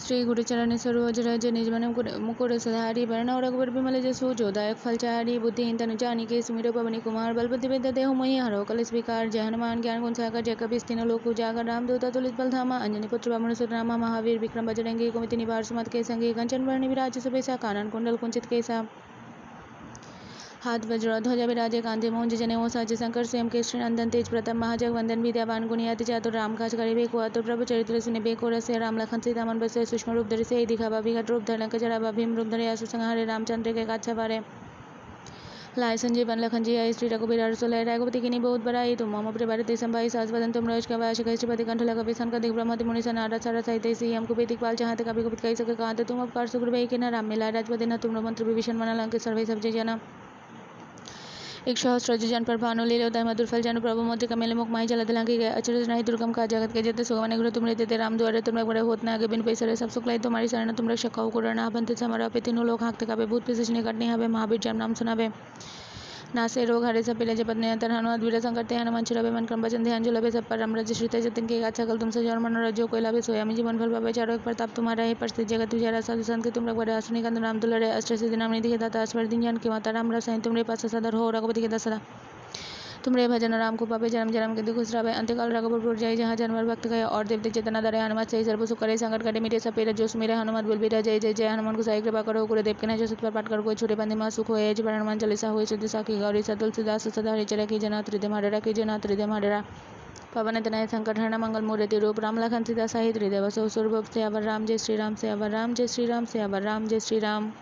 श्री गुरुचरण सरोज रज निज मन मुकुर सधारी वर्ण रघुवर विमल जसु जोदायक फलचारी बुद्धिहीन तनु जानिके सुमिरो पवनी कुमार बल बुद्धि विद्या देहु मोहि हरो कलश विकार जय हनुमान ज्ञान गुण सागर जय कपीस तीनों लोक उजागर रामदूत अतुलित बल धामा अंजनी पुत्र पवन सुत नामा महावीर विक्रम बजरंगी कुमति निवार सुमत के संगी कंचन वर्ण विराज सुबेसा कानन कुंडल कुंचित केसा हाथ वज्र ध्वजा विराजे कांधे मोंज जनेऊ साज शंकर स्वयं केसरी नंदन तेज प्रताप महाजग वंदन विद्यावान गुणियाति चातुर राम काज करे को आतुर प्रभु चरित्र सुने को रसे राम लखन सीता मन बसे सूक्ष्म रूप धरि से दिखावा विकट रूप धरन कजरावा भीम रूप धरि आसु संहारे रामचंद्र के काछा बारे लाय संजीवन लखन जी आई श्री रघुबीर सोलह रघुपति की बहुत बड़ाई तुम मम प्रिय भारत संभाई सास बदन तुम रोज कवाश कष्टपति कंठ लगा विसन का दिख ब्रह्मति मुनि सन आरा सारा साहित्य सी हम कुपेतिक पाल चाहते कभी कुपित कही सके कहा तुम उपकार सुग्र भाई के न राम मिला राजपति न तुम मंत्र विभीषण मन लंक सर्वे सब जना एक सहस्र जन पर भानु लीलो दय मधुर फल जन प्रभु मोति कमेले मुख माही जल दिलांगी गए अचरज नहीं दुर्गम का जगत के जते सुगमने गुरु तुम रहते राम द्वारे तुम बड़े होत न आगे बिन पैसरे सब सुख लाई तुम्हारी शरण तुम रक्षक हो कुरना बंते समरा पे तीनों लोग हाँकते काबे भूत पिशाच निकटने हवे महावीर जब नाम सुनावे नासे रोग हरे सब पिले जपत नियंतर हनुमत वीर संकटे हनुमान छिड़बे मन क्रम वचन ध्यान जो लबे सब पर रज श्रीते जतिन के गाछा कल तुम सजर मन रजो कोई लाभे सोया मी जीवन भल पावे चारों एक प्रताप तुम्हारा है प्रसिद्ध जगत तुझारा साधु संत के तुम रघुवर आसुनि कंद नाम दुलरे अष्ट सिद्धि नाम निधि के दाता अस्वर दिन जान के माता राम रसायन तुमरे पास सदर हो रघुपति के दसरा तुमरे भजन राम को पापे जन्म जन्म के दुख उतरावे अंत्यकाल रघुपुर जाई जहाँ जानवर भक्त गए और देवते चेतना दरे हनुमत सही सर्व सुख करे संकट कटे मिटे सब पीरा जो सुमिरे हनुमत बलबीरा जय जय जय हनुमान को साई कृपा करो गुरुदेव के जो सत पर पाठ कर कोई छोटे बंदे मां सुख होए जय हनुमान चालीसा होए सिद्धि साखी गौरी सतुल सिदास सदा हरिचरा की जना त्रिदे माडेरा की जना त्रिदे माडेरा पवन तनय संकट हरण मंगल मूर्ति रूप राम लखन सीता सहित हृदय बसो सुरभूप से अवर राम जय श्री राम से अवर राम जय श्री राम से अवर राम जय श्री राम।